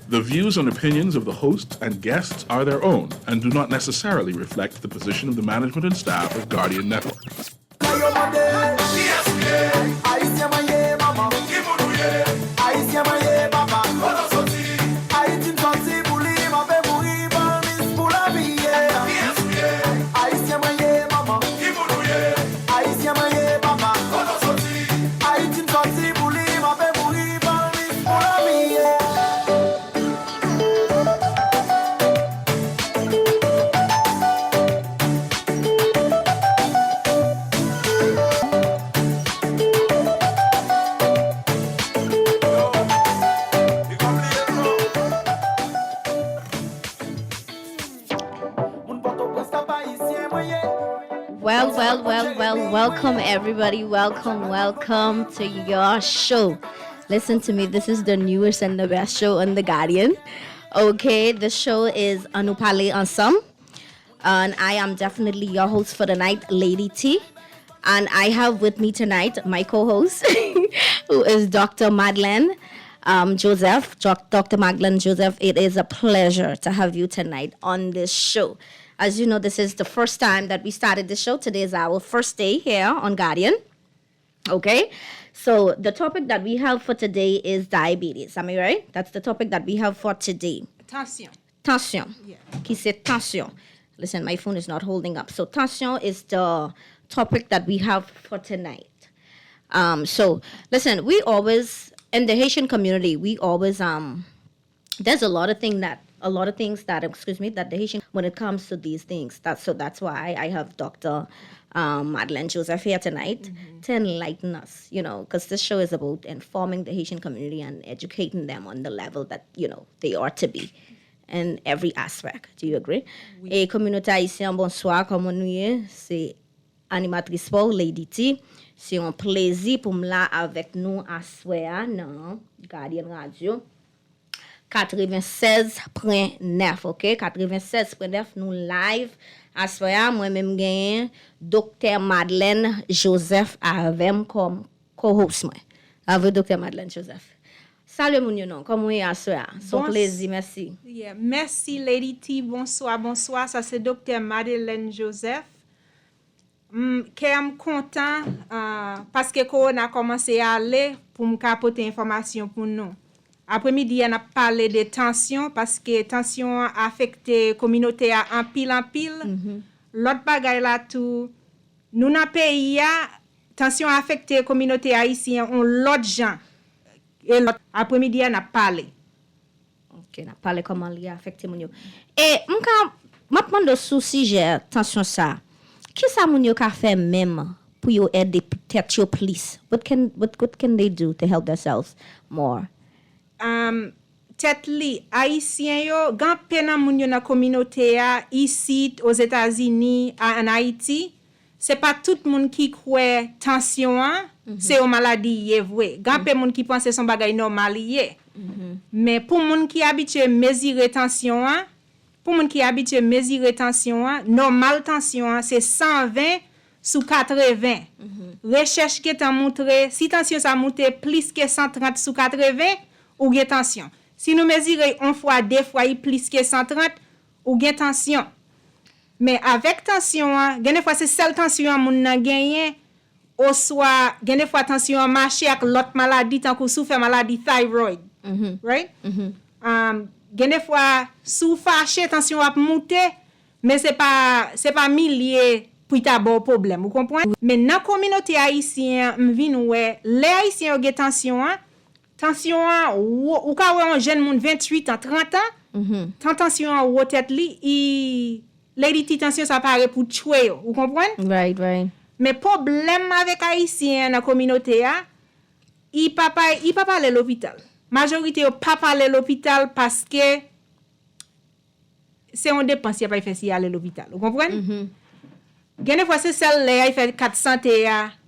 The views and opinions of the host and guests are their own and do not necessarily reflect the position of the management and staff of Guardian Network. Welcome everybody. Welcome to your show. Listen to me, this is the newest and the best show on The Guardian. Okay, the show is Anupale Ensemble. And I am definitely your host for the night, Lady T. And I have with me tonight my co-host, who is Dr. Madeleine Joseph. Dr. Madeleine Joseph, it is a pleasure to have you tonight on this show. As you know, this is the first time that we started the show. Today is our first day here on Guardian. Okay, so the topic that we have for today is diabetes. Am I right? That's the topic that we have for today. Tension. Yeah. Qui c'est tension? Listen, my phone is not holding up. So tension is the topic that we have for tonight. So listen, we always, in the Haitian community, there's a lot of things that the Haitian, when it comes to these things, that's why I have Dr. Madeleine Joseph here tonight to enlighten us, because this show is about informing the Haitian community and educating them on the level that, they ought to be in every aspect. Do you agree? Oui. Et communauté haïtienne, bonsoir, comment nous y c'est animatrice pour Lady T. C'est un plaisir pour me là avec nous à soir, non, Guardian Radio. 96.9, ok? 96.9, nous live. Assoya, moi-même gagne Dr. Madeleine Joseph avec comme co-host moi. Avec Dr. Madeleine Joseph. Salut mon nom, comment est Assoya? Son plaisir, merci. Yeah, merci Lady T, bonsoir. Ça c'est Dr. Madeleine Joseph. Je suis content parce que Corona a commencé à aller pour me capoter information pour nous. Après-midi, on a parlé de tension parce que tension a affecté la communauté en pile. L'autre bagaille là tout, nous dans le pays, tension a affecté la communauté haïtienne en l'autre gens. Et l'autre après-midi, on a parlé. Ok, on a parlé comment il a affecté mon yo. Et je demande sous sujet tension ça. Qui ça mon yo ka fait même pour yo aider peut-être yo police? What can they do to help themselves more? Tête li haïtien yo gan pena moun yo na communauté ici aux États-Unis en Haïti, c'est pas tout moun qui croit tension c'est une maladie vrai. Gan pe moun qui pense son bagay normal yé. Mais pour moun qui habitué mesurer tension normal tension c'est 120 sous 80. Recherche qui t'a montré si tension ça monte plus que 130 sous 80 ou gain tension. Si nous mesurons une fois, deux fois, plus que 130, ou gain tension. Mais avec tension, gain fois c'est seule tension moun nan gagné, ou soit gain fois tension marché avec l'autre maladie tant que souffre maladie thyroid. Right? Gain fois sous fâché tension a monter, mais c'est pas millier pour ta bon problème, vous comprenez? Mais dans communauté haïtienne, m'vin ouais, les haïtiens ont tension tension ou ka un jeune monde 28 ans 30 ans tension ou tête li lady T tension ça paraît pour tuer vous comprenez right mais problème avec haïtien dans communauté il papa aller l'hôpital majorité pas aller l'hôpital parce que c'est on dépense pas faire si aller l'hôpital vous comprenez Gane fois c'est celle-là il fait 400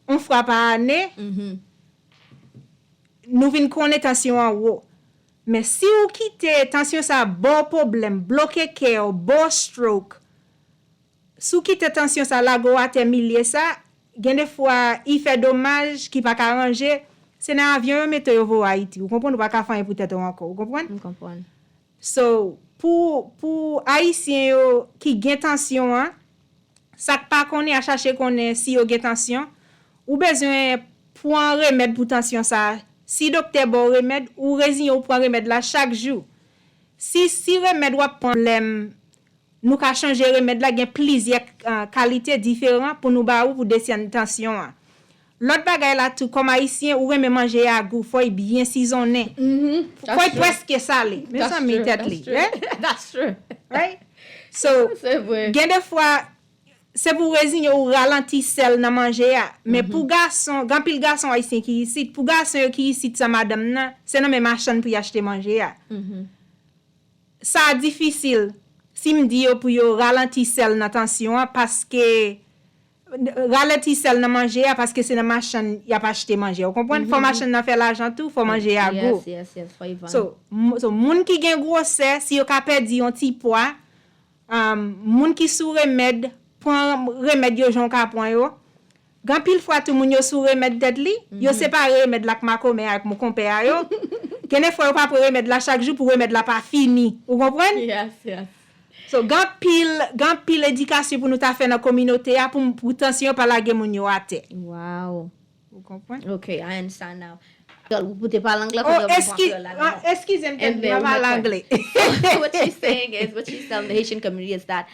on fois par année nous vinn connaître tension en haut. Mais si vous quittez tension ça bon problème, bloqué cœur, bon stroke. Si vous quittez tension ça la go a terminer ça, gen des fois il fait dommage qui pas arranger, c'est dans avion mettre au Haïti. Vous comprenez pas ka faire peut-être encore, vous comprenez? Je comprends. So, pour Haïtien yo qui gen tension, hein, ça pas connaît à chercher connaît si yo gen tension, ou besoin pour un remède pour tension ça. Si docteur bon remède ou résigné ou prend remède là chaque jour. Si remède ou problème, nous ka changer remède là gen plusieurs qualités différentes pour nous ba ou pour descendre tension. Hein. L'autre bagay là tout comme haïtien ou même manger à goût, faut bien saisonné. Faut presque salé. Mais ça mi tête li. That's true. Right? So, C'est vrai. gen des fois c'est pour résigner ou ralentir sel dans manger mais pour garçon, grand pile garçon haïtien qui ici, pour garçon qui ici ça madame nan, c'est dans même machin pour y acheter manger. Ça difficile si me dit pour yo ralentir sel dans tension parce que ralentir sel dans manger parce que c'est dans machin y a pas acheter manger. Vous comprenez? Faut machin nan faire l'argent tout, faut manger à go. Yes, faut y vendre. So moun ki gen grossesse, si yo ka perdi un petit poids, moun ki sou remède, prend remède yo jon ka prend yo. Gan pile fois tout moun yo sou remède tête li, yo séparé remède la ma comè avec mon compère yo. Kene fois yo pas prend remède la chaque jour pour remède la pas fini. Vous comprenez? Yes. So gan pile éducation pour nous ta faire dans communauté pour tension pas la gen moun yo à terre. Wow. Vous comprenez? Okay, I understand now. Vous pouvez parler anglais Excusez-moi, pas l'anglais. What she's saying is, what she's telling the Haitian community is that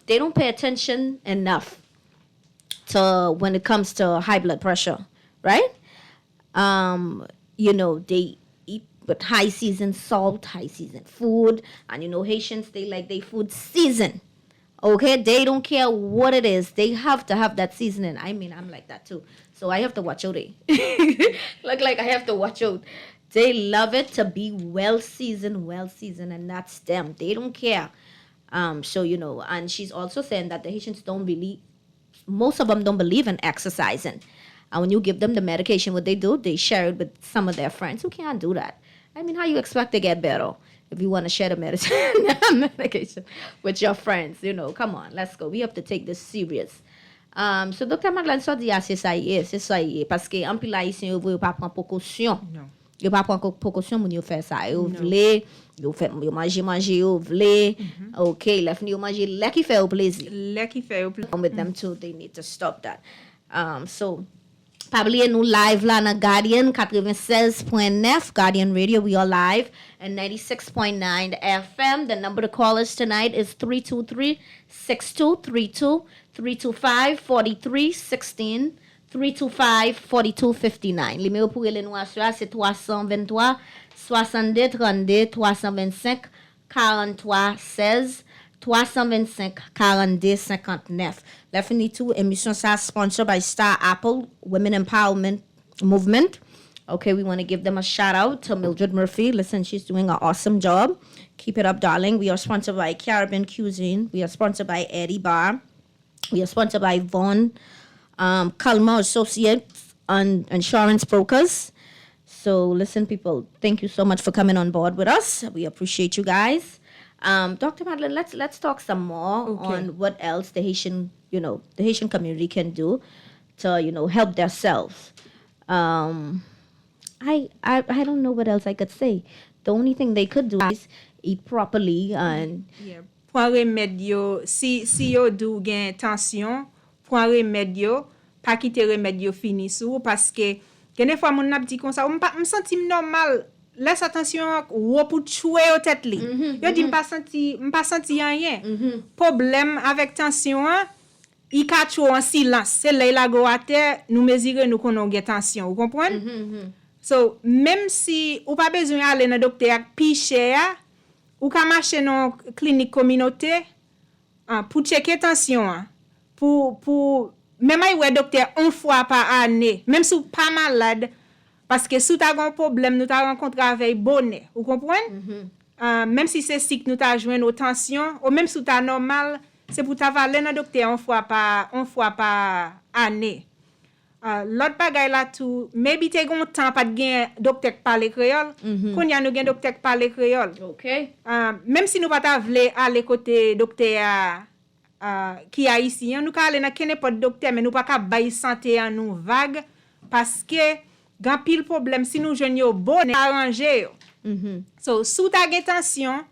they don't pay attention enough to when it comes to high blood pressure, right? They eat with high season salt, high season food, and Haitians, they like their food seasoned. Okay, they don't care what it is. They have to have that seasoning. I mean, I'm like that too. So I have to watch out. Like I have to watch out. They love it to be well seasoned, and that's them. They don't care. And she's also saying that the Haitians most of them don't believe in exercising. And when you give them the medication, what they do, they share it with some of their friends who can't do that. I mean, how you expect to get better if you want to share the medication with your friends? Come on, let's go. We have to take this serious. So Dr. Madeleine so dit c'est ça y est parce que en pile haïtien yo pas prendre précaution. Non. Yo pas prendre précaution moun yo faire ça. Yo vle, yo manger yo vle. Okay, left yo manger lè qui fait au plaisir. Lè qui fait au plaisir. With them too, they need to stop that. So Pabli nous live là na Guardian 96.9 Guardian Radio. We are live and 96.9 FM. The number to call us tonight is 323-6232, 325-4316, 325-4259. Numéro pour les nous assurer c'est 323 62 32 325 43 16. 325 42 59. Definitely too, émission ça sponsored by Star Apple Women Empowerment Movement. Okay, we want to give them a shout out to Mildred Murphy. Listen, she's doing an awesome job. Keep it up, darling. We are sponsored by Caribbean Cuisine. We are sponsored by Eddie Bar. We are sponsored by Vaughn Kalma Associates and Insurance Brokers. So listen, people, thank you so much for coming on board with us. We appreciate you guys. Dr. Madeleine, let's talk some more on what else the Haitian community can do to, help themselves. I don't know what else I could say. The only thing they could do is eat properly and Pour remède yo, si yo dou gen tension, pour remède yo, pas quitter remède yo fini sou parce que des fois mon n'a dit comme ça, me senti normal. Laisse attention ou pour tuer au tête li. Yo dit m'pas senti rien. Problème avec tension, il ka tuer en silence. C'est là il a go à terre, nous mesurer nous qu'on a tension, vous comprenez? So même si ou pas besoin aller dans docteur pi cher, ou ka marcher dans clinique communauté pour checker tension pour même ay docteur une fois par année, même si ou pas malade. Parce que si tu as un problème, nous t'as rencontré avec bonnet. Vous comprenez? Même si c'est sick, nous t'as joué nos tensions, ou même si tu as normal, c'est pour t'avaler dans le docteur une fois par année. L'autre bagaille là tout, maybe t'es gon temps pas de gain docteur qui parle créole, qu'on y a nous gain docteur qui parle créole. Okay. Même si nous pas ta vle aller côté docteur qui a ici, nous ka aller dans n'importe docteur mais nous pas ka bailler santé en nous vague parce que grand pile problème si nous jeune yo bon arranger So, sous ta gen tension,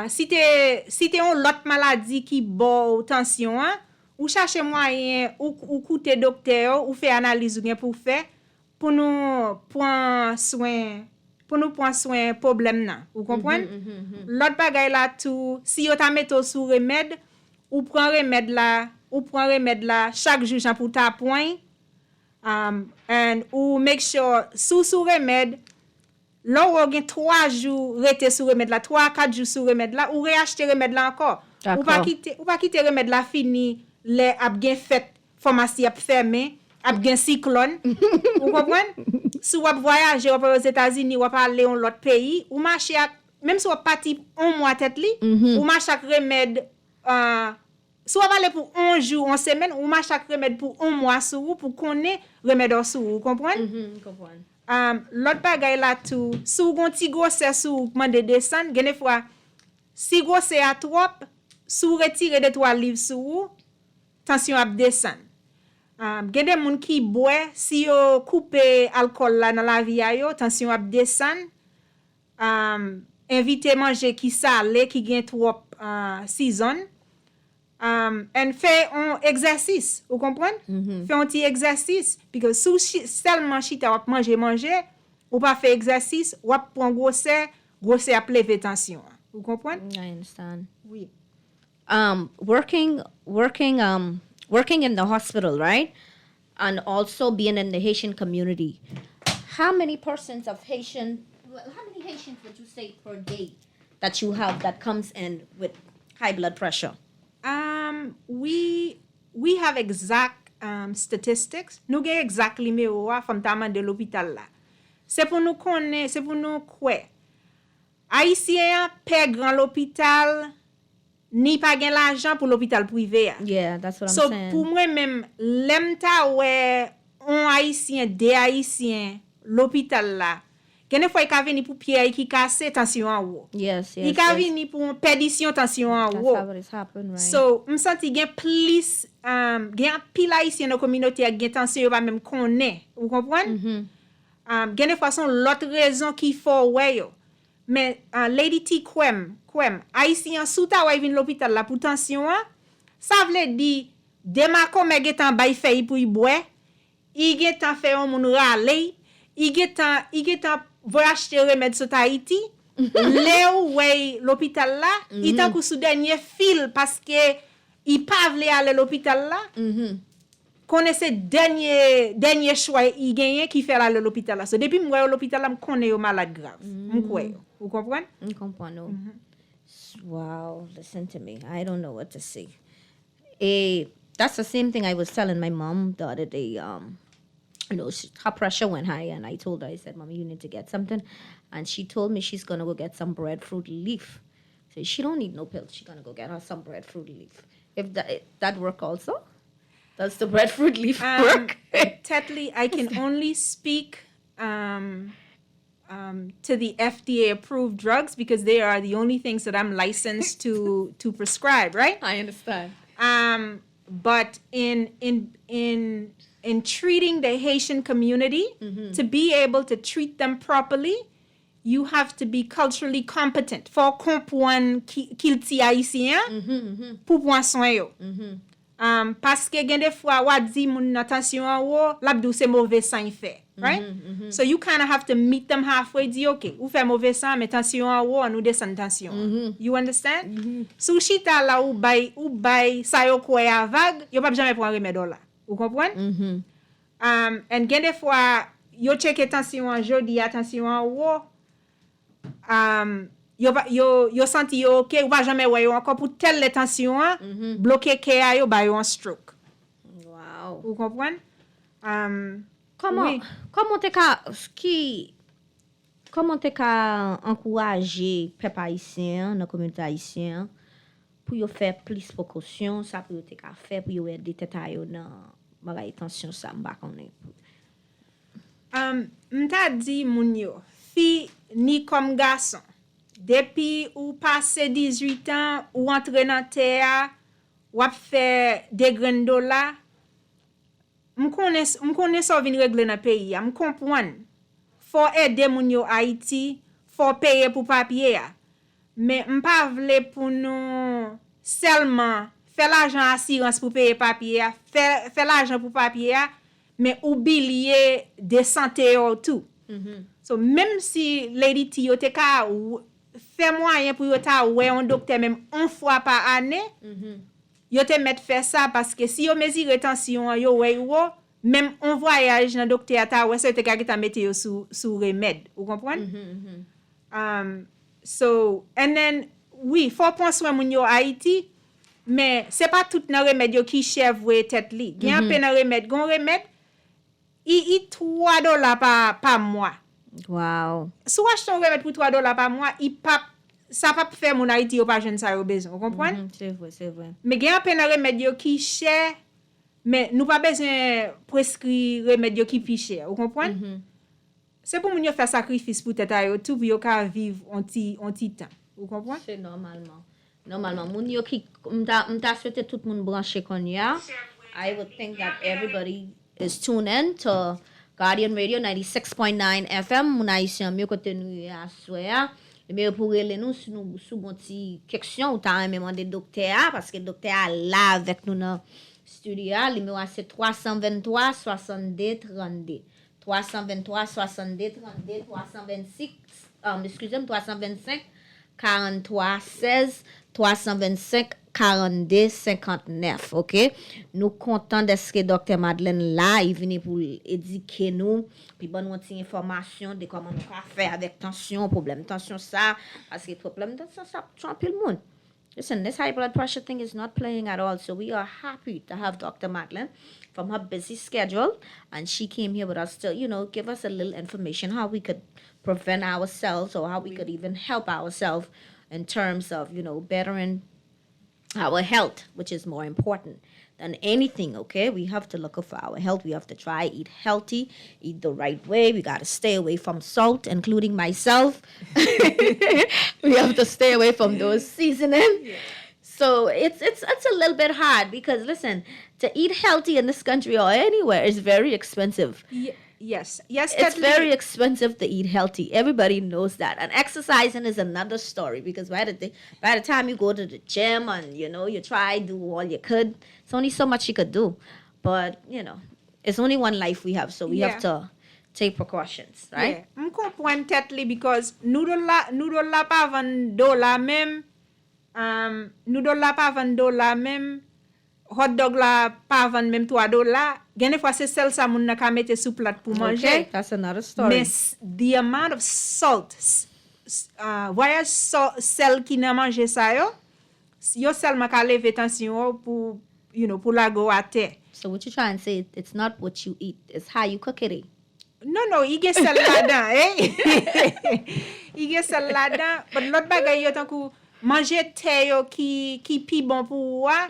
si te yon lot maladie qui bo tension, ou cherche moyen, ou koute docteur, ou fait analyse ou gen pour faire, pour nous prendre soin problème nan. Vous comprenez? L'autre bagay la tout, si yo ta mette sous remède, ou prend remède là chaque jour jan pour ta point, and ou make sure sous remède, là ou gen 3 jours rete sous remède là, 3-4 jours sous remède là, ou réacheter remède là encore. Ou pas quitter remède là fini, les ap gen fête, pharmacie ap fermé, ap gen cyclone. Vous comprenez? Si vous voyagez aux États-Unis, ou aller dans l'autre pays, ou marcher même si vous parti un mois tête li, ou marcher chaque remède si vous aller pour 1 jour, 1 semaine, ou marcher chaque remède pour 1 mois sur vous pour connaître remède sur vous, comprenez? L'autre bagay là tout, si vous gon ti grossesse ou mande descendre, gen fois si grossesse a trop, si vous retirez de 3 livres sur vous, tension ap descendre. Gen de moun ki boit, si yo coupe alcool la dans la vie yo, tension ap descendre. Invite manger qui salé, qui gen trop season. And fait un exercice, vous comprenez? Fait un petit exercice, parce que si seulement chita wap manger, ou pas fait exercice, wap prend grossesse ap lever tension. Vous comprenez? I understand. Oui. Working in the hospital, right? And also being in the Haitian community. How many Haitians would you say per day that you have that comes in with high blood pressure? We have exact statistics. Nous gen exact numéro from taman de l'hôpital là. C'est pour nous connaître, c'est pour nous quoi. Haïtien paie grand l'hôpital ni pas gen l'argent pour l'hôpital privé. Yeah, that's what I'm So saying. pour moi même lemta ouais un haïtien des haïtiens l'hôpital là. Gen fois il ka veni pour pied qui casse tension en haut. Yes. Il ka veni pour perdition tension en That's haut. how it has happened, right? So, m senti gen plus gen pile haïtien dans communauté gen tension yo pa même connaît. Vous comprenez? Gen fois son l'autre raison qui faut ouais yo. Mais Lady T Kwem, haïtien sous ta wè vin l'hôpital la pour tension ça veut dire dema comme getan bay fay pour y boire, il getan fait on moun rale, il getan voyage acheter remède sur Tahiti. Là où l'hôpital là, il t'a sous dernier fil parce que il pas vle aller l'hôpital là. Connaissez dernier choix il gagne qui fait aller l'hôpital là. So depuis moi l'hôpital là me connais yo malade grave. Vous comprenez? I comprendo. Wow, listen to me. I don't know what to say. That's the same thing I was telling my mom the other day. Her pressure went high, and I told her, I said, Mommy, you need to get something. And she told me she's going to go get some breadfruit leaf. So she don't need no pills. She's going to go get her some breadfruit leaf. If that work also? Does the breadfruit leaf work? Tetli, I can only speak to the FDA-approved drugs because they are the only things that I'm licensed to prescribe, right? I understand. But in treating the Haitian community, to be able to treat them properly, you have to be culturally competent. Faut comprendre qu'il ti haïtien pour prendre soin yo. Parce que gen des fois wa di moun attention wo, l'abdou c'est mauvais sang fait, right? So you kind of have to meet them halfway, di okay, ou fait mauvais sang, mais tension wo, nous descend tension. You understand? So chita la ou bay sa yo kwe a vague, yo pa jamais prendre remède là. Vous comprenez? And gen des fois yo check tension jodi attention wo, yo senti yo ok, ou va jamais wè yo encore pour telle tension bloquer care yo ba yo un stroke. Wow. Vous comprenez? Comment t'es ka encourager peuple haïtien dans communauté haïtien pour yo faire plus précaution, ça pour yo t'es ka faire pour yo aider tête yo dans bagay tension ça m'ba connait. M'ta di moun yo, fi ni comme garçon. Depuis ou passé 18 ans ou entre dans terre ou a fait des graines dollars, m'konnaît ça vinn régler dans pays, m'comprendre. Faut aider moun yo Haïti, faut payer pour papier ya. Mais m'pa vle pour nous seulement faire l'argent assurance pour payer papier ya, faire l'argent pour papier ya, mais oublier de santé yo tout. So même si Lady T yo te ka fait moyen pour yo ta ouais un docteur même une fois par année, yo te mettre faire ça parce que si yo mesure tension yo ouais yo même on voyage dans docteur ta ouais ça te ka ta mettre yo sous remède, vous comprenez? So and then oui, faut prendre soin moun yo Haïti, mais c'est pas tout nan remède yo qui chèvre tête li. Gen pe nan remède, gon remède il $3 par mois. Wow. Si vous achetez un remède pour $3 par mois, ça pas faire mon Haïti ou pas jeune ça yo besoin, vous comprenez? C'est vrai. Mais gen pen remède yo qui cher, mais nous pas besoin prescrire remède yo qui plus cher, vous comprenez? C'est pour moun yo faire sacrifice pour tête yo tout pour yo ka vivre un petit temps, vous comprenez? C'est normalement moun yo ki m'ta souhaité tout moun branché kon ya. I would think that everybody is tuned in to Guardian Radio 96.9 FM. Moun haïtien mieux côté nous ya soya. Mais pour rele nous si nous sous bon ti question ou ta même demander docteur parce que docteur là avec nous dans studio. Le numéro c'est 323 62 32. 323 62 32 326 excusez-moi 325 43 16 325 42 59, OK? Nous contents d'être que Dr. Madeleine là, il vient pour éduquer nous, puis bon nous information de comment nous faire avec tension, problème tension ça parce que problème tension ça trompe le monde. Listen, this high blood pressure thing is not playing at all. So we are happy to have Dr. Madeleine from her busy schedule. And she came here with us to, give us a little information how we could prevent ourselves or how we could even help ourselves in terms of, bettering our health, which is more important than anything, okay? We have to look out for our health. We have to try eat healthy, eat the right way. We got to stay away from salt, including myself. We have to stay away from those seasoning. Yeah. So it's a little bit hard because, listen, to eat healthy in this country or anywhere is very expensive. Yes, it's very expensive to eat healthy. Everybody knows that. And exercising is another story because by the time you go to the gym and you try do all you could, it's only so much you could do. But it's only one life we have, so we have to take precautions, right? Yeah. Je comprends tête because nous la pas vendre dollar même, nous la pas vendre dollar même. Hot dog la pas vendre même $3. Gen fois c'est celle ça moun na ka mette sous plate pour manger. Okay, that's another story. Mais the amount of salt, voyage sel qui na manger ça yo seulement ka lever tension pour pour la go à terre. So what you trying to say? It's not what you eat, it's how you cook it. Non, il get sel là-dedans, il get sel là-dedans. But l'autre bagay yo tant kou manger terre yo qui pi bon pour wa.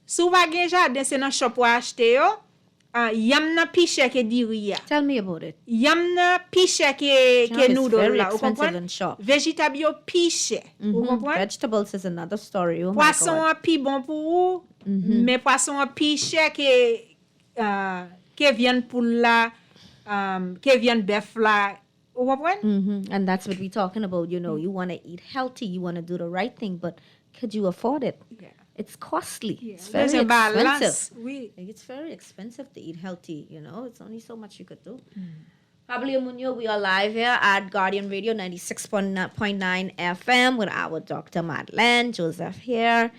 Sou va gen jardin c'est dans shop ou acheter yo, yam na pi cher que diri ya. Tell me about it. Yam na pi cher que noodle la, ou comprenez? Vegetable yo pi cher, ou comprenez? Vegetables is another story. Oh poisson a pi bon pour ou, mais poisson a pi cher que viande pour la, que viande bœuf la. Ou comprenez? And that's what we're talking about, you want to eat healthy, you want to do the right thing, but could you afford it? Yeah. It's costly. Yeah. It's very expensive. Oui. It's very expensive to eat healthy, It's only so much you could do. Pablo Munoz, we are live here at Guardian Radio 96.9 FM with our Dr. Madeleine Joseph here.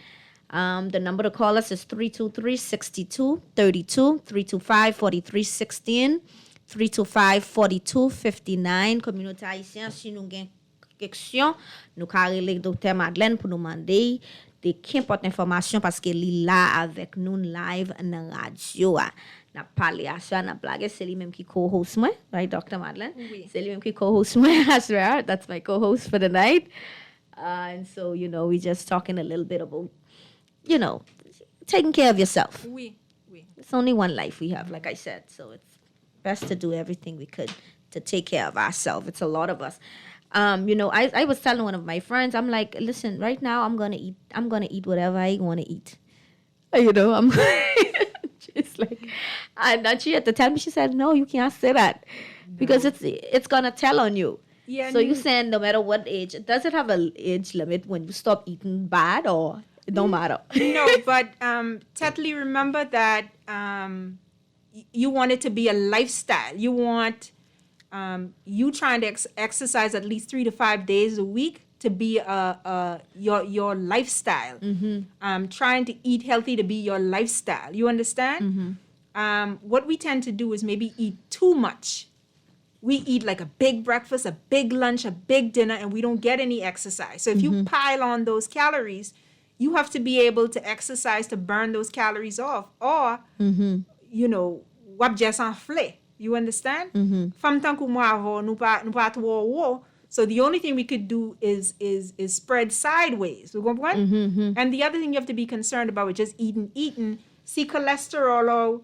The number to call us is 323-6232, 325-4316, 325-4259. Communauté haïtienne, si nous avons question, nous carrons le Dr. Madeleine pour nous demander de qu'importe information parce qu'elle est là avec nous live dans la radio. Na parlé à ça, na blague, c'est lui-même qui co-host moi, right, Dr. Madeleine? Oui. C'est lui-même qui co-host moi, that's right. That's my co-host for the night. And so, we just talking a little bit about, taking care of yourself. Oui. It's only one life we have, like I said. So it's best to do everything we could to take care of ourselves. It's a lot of us. I was telling one of my friends, I'm like, listen, right now I'm gonna eat whatever I want to eat. I'm she's like, and she had to tell me, she said, no, you can't say that because it's gonna tell on you. Yeah, So you saying no matter what age, does it have an age limit when you stop eating bad, or it don't matter? no, but Tetley, remember that you want it to be a lifestyle. You want you trying to exercise at least 3 to 5 days a week to be your lifestyle. Trying to eat healthy to be your lifestyle. You understand? What we tend to do is maybe eat too much. We eat like a big breakfast, a big lunch, a big dinner, and we don't get any exercise. So if you pile on those calories, you have to be able to exercise to burn those calories off, or you know, wap just enflé. You understand? Fam tan kou mwa avon, nou pa tro wo. So the only thing we could do is spread sideways. You comprend? And the other thing you have to be concerned about with just eating, si cholesterol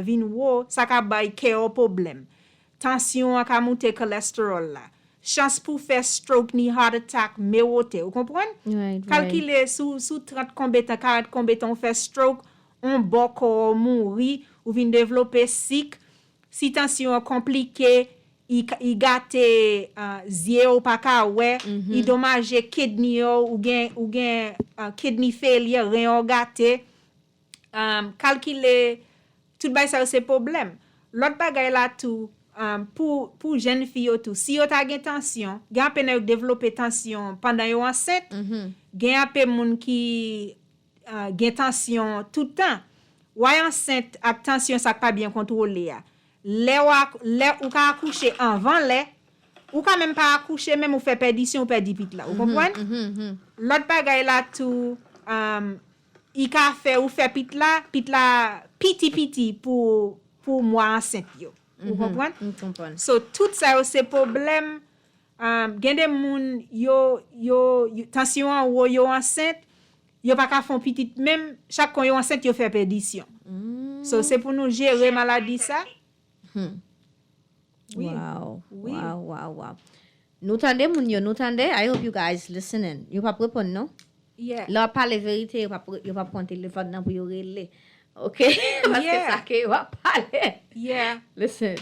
vin wo, sa ka bay ke o problem. Tension a ka monte cholesterol la. Chance pou fè stroke ni heart attack me wote. Vous comprenez? Right, Calculer sous 30 combien 40 combien on fait stroke, on boko mouri, ou vin développer sick. Si tension compliqué, i gâte zye ou pa ka wè, i dommage kidney ou gen kidney failure, rein gâte. Calculer tout bay ça c'est problème. L'autre bagay là tout pour jeune fille tout, si yo ta gen tension, gen apè nan yo développer tension pendant yo enceinte, gen apè moun ki gen tension tout temps. Wè enceinte ak tension ça pas bien contrôlé ya. Le ou ka accoucher avant le, ou ka même pas accoucher même ou fait perdition ou perdi pit là. Vous comprenez? L'autre bagay là tout i ka fait ou fait pit là piti pour moi enceinte yo. Vous comprenez? So tout ça c'est problème. Gen de moun yo tension en haut yo enceinte, yo pas ka font petit même chaque kon yo enceinte yo fait perdition. So c'est pour nous gérer maladie ça. Oui. Wow. Oui. Wow. Nou tande moun yo, nou tande. I hope you guys listening. You pa prepon, no? Yeah. La pale verite, yo pa pon telefon nan pou yo rele. Okay? Parce que Yeah. ça que yo pa pale. Yeah. Listen,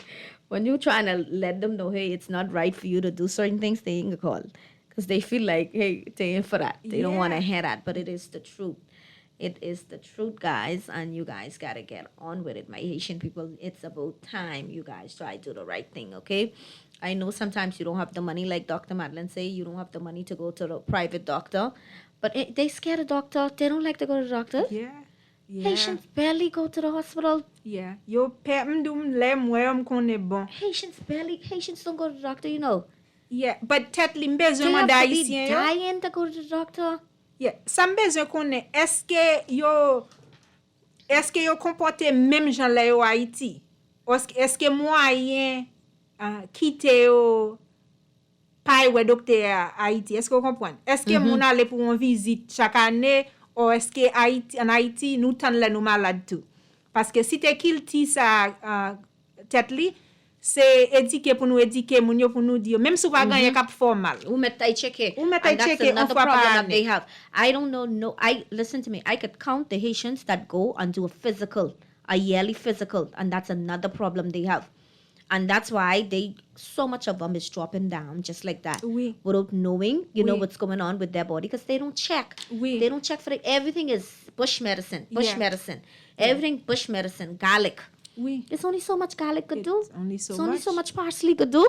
when you trying to let them know, hey, it's not right for you to do certain things, they ain't gonna call. Because they feel like, hey, they ain't for that. They don't want to Yeah. hear that. But it is the truth. It is the truth, guys. And you guys got to get on with it. My Haitian people, it's about time you guys try to do the right thing, okay? I know sometimes you don't have the money, like Dr. Madeline say, you don't have the money to go to the private doctor. But they scared of doctor. They don't like to go to the doctor. Yeah. Yeah. Haitians barely go to the hospital. Yeah. Yo pe mdoum le mwen konnen bon. Haitians don't go to the doctor, you know. Yeah. But Tetley They mbezwen man have da to be Haitien yo. dying to go to the doctor. Yeah. Sa mbezwen konnen, eske yo komporte même jan la yo Haiti? Eske moyen kite yo pa we docteur Haiti? Eske yo kompren? Eske moun ale pou un visite chaque année, ou eske en Haiti nou tan le nou malade tout? Parce que si te kilti sa Tetley, c'est éduquer pour nous éduquer moun yo pour nous dire même si pas gagner cap formal. Ou met tay cheke. Ou met tay And that's cheke, another on fwa problem pa that ane. they have. I don't know. Listen to me. I could count the Haitians that go and do a yearly physical, and that's another problem they have. And that's why so much of them is dropping down just like that. Oui. Without knowing, you know Oui. what's going on with their body, because they don't check. Oui. They don't check for it. Everything is bush medicine. Yeah. Everything bush medicine. Garlic. Oui. It's only so much garlic could do. It's only so It's only much. so much parsley could do.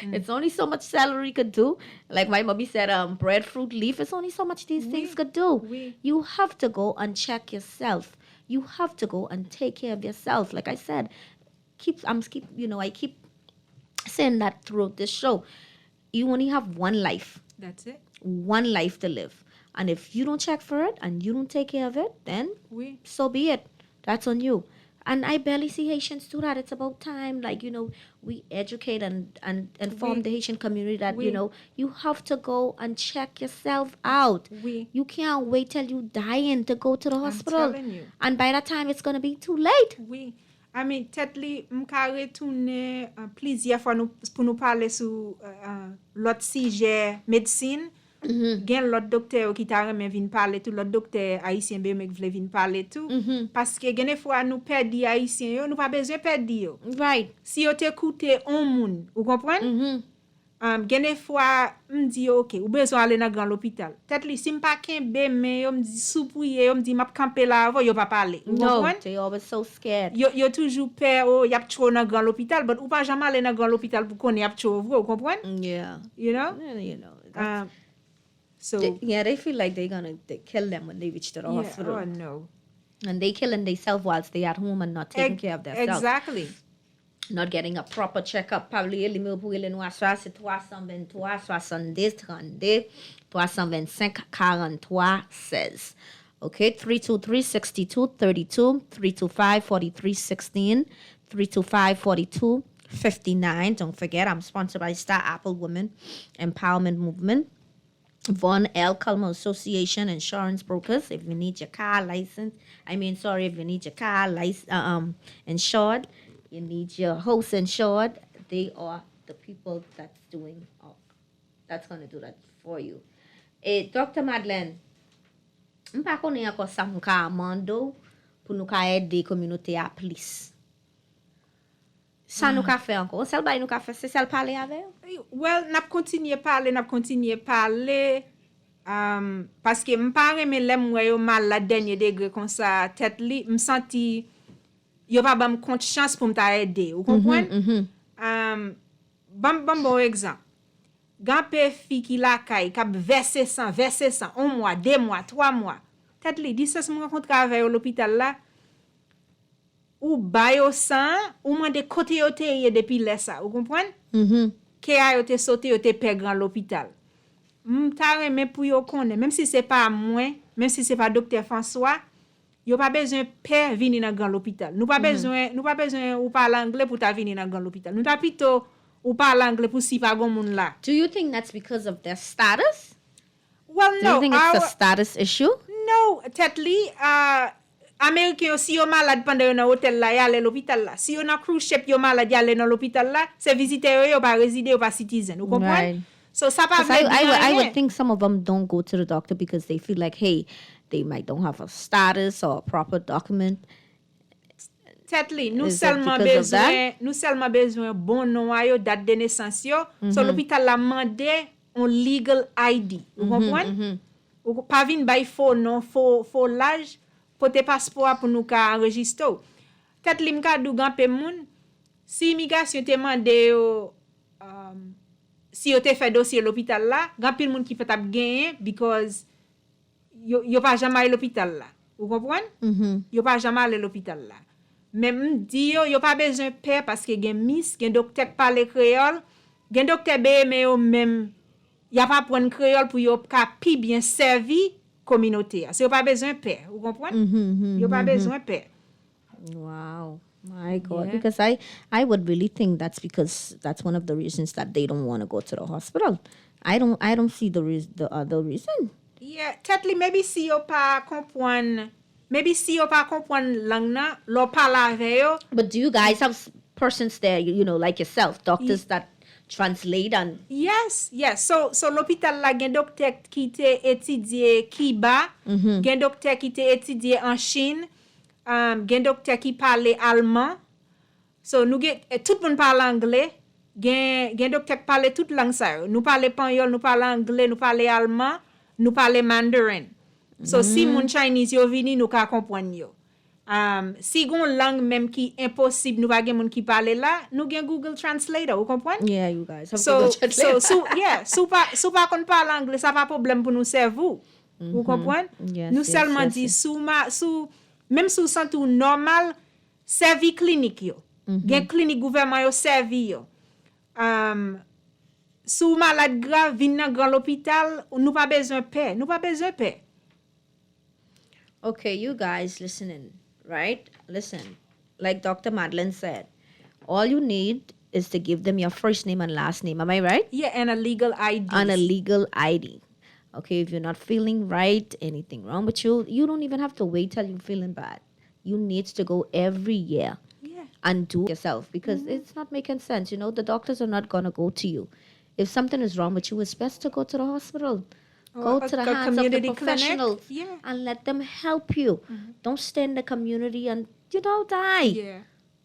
It's only so much celery could do. Like my mommy said, breadfruit leaf. It's only so much these things could do. Oui. You have to go and check yourself. You have to go and take care of yourself. Like I said, I keep saying that throughout this show. You only have one life. That's it. One life to live. And if you don't check for it and you don't take care of it, then Oui. so be it. That's on you. And I barely see Haitians do that. It's about time, we educate and inform Oui. the Haitian community that, Oui. you have to go and check yourself out. Oui. You can't wait till you dying to go to the hospital. telling you. And by that time, it's going to be too late. Oui. I mean, Tetley, m'ka retourne plusieurs fois pour nous parler sur l'autre sujet médecine. Gen lot dokter yo ki ta remen vin pale tout, lot dokter Haitien be mek vle vin pale tout. Paske gen fwa nou perdi Haitien yo, nou pa bezwen perdi yo. Right. Si yo te koute on moun, ou kompren? Gen fwa mdi yo, ok, ou bezwen ale nan gran l'hôpital. Tet li, si mpa ken be men yo mdi soupouye, yo mdi map kampe la avon, yo pa pale. Ou No, kompren? they always so scared. Yo toujou pe, yap tcho nan gran l'hôpital, but ou pa jama ale nan gran l'hôpital pou kon yap tcho vre, ou kompren? Yeah. You know? You know. that's- So, they feel like they kill them when they reach the hospital. oh no. And they killing themselves whilst they at home and not taking care of themselves. Exactly. Not getting a proper checkup. Probably ele meu pour ele no assoir c'est 323 70 32 325 43 16. Okay, 323 62 32 325 43 16 325 42 59. Don't forget, I'm sponsored by Star Apple Women Empowerment Movement. Von L. Culmer Association Insurance Brokers. If you need your car license, if you need your car insured, you need your house insured, they are the people that's going to do that for you. Dr. Madeleine, mpa konen ako sa mka amando pou nou ka ede komunote a plis. Sa nou ka fe anko? Sel bay nou ka fe, se sel pale ave? Well, nap kontinye pale, paske mpa reme lem wè yo mal la denye degre kon sa tet li, msanti yo pa bam kont chans pou mta ede, ou kompwen? Bam bon exemple. Gan pe fi ki la kay, kap verse 100, 1 mwa, 2 mwa, 3 mwa. Tet li, di ses mwen kont kave yo l'hôpital la, ou bayo 100, ou mwen de kote yo te ye depi lesa, ou kompwen? Ke a yo te sote yo te pe gran l'hôpital. Mta reme pou yo konen, même si c'est pas mwen, même si c'est pas docteur François, yo pas besoin pe vini nan gran l'hôpital. Nou pa besoin ou parle anglais pour ta vini nan gran l'hôpital. Nou ta pito ou parle anglais pour si pa gon moun la. Do you think that's because of their status? Well, Do you no. think it's a status issue? No, Tetli, Ameriken yo si yo malade pande yo nan hotel la, yale l'hôpital la. Si yo nan cruise ship yo malade yale nan l'hôpital la, se visite yo pa reside yo pa citizen. Ou kompren? Right. So sa pa 'Cause vle I would think some of them don't go to the doctor because they feel like, hey, they might don't have a status or a proper document. Tetli, nou Is it selman because of that? bezwen bon nou a yo, date de naissance yo. So l'hôpital la mande on legal ID. Ou kompren? Ou pa vin bay fo non, fo l'âge, pote passeport pou nou ka enregisto. Tetli mka dou ganpe moun, si imigrasyon te mande yo, si yo te fè dosye l'hôpital la, ganpil moun ki fè tap genyen, because yo pa jama l'hôpital la. Ou kompren? Yo pa jama l'hôpital la. Men mdi yo pa bezon pe paske gen mis, gen doktek pale kreol, gen doktek BM yo men, ya pa pren kreol pou yo ka pi bien servi kominote. Se yo pa bezon pe, ou kompren? Yo pa bezon pe. Wow. My God. Yeah. Because I would really think that's because that's one of the reasons that they don't want to go to the hospital. I don't see the other reason. Yeah, Tetli, maybe si yo pa kompren lang nan, lo pala ave yo. But do you guys have persons there, you know, like yourself, doctors that translate and Yes. So l'hôpital la gen doktek ki te etidye Kiba, gen doktek ki te etidye en Chine, gen doktek ki pale Alman. So nou gen, tout moun pale anglais, gen doktek pale tout lang sa yo. Nou pale Panyol, nou pale anglais, nou pale Alman, nou pale Mandarin. So si moun Chinese yo vini, nou ka kompwen yo. Si gon lang même ki impossible nou pa gen moun ki pale la, nou gen Google Translator, ou kompwen? yeah, you guys have So, to go translate. sou pa kon parle anglais, sa pa problem pou nou servou. Ou kompwen? Yes, Nou yes, selman yes, di yes. même sou santou normal, servi klinik yo. Gen klinik gouvernement yo servi yo. Sou malade grave, vin nan gran l'hôpital, nou pa bezon pe. Okay, you guys listening, right? Listen, like Dr. Madeleine said, all you need is to give them your first name and last name. Am I right? Yeah, and a legal ID. On a legal ID. Okay, if you're not feeling right, anything wrong with you, you don't even have to wait till you're feeling bad. You need to go every year Yeah. and do it yourself because it's not making sense. You know, the doctors are not going to go to you. If something is wrong with you, it's best to go to the hospital. Go Or to the a hands of the community clinic. professionals Yeah. and let them help you. Don't stay in the community and, die. Yeah.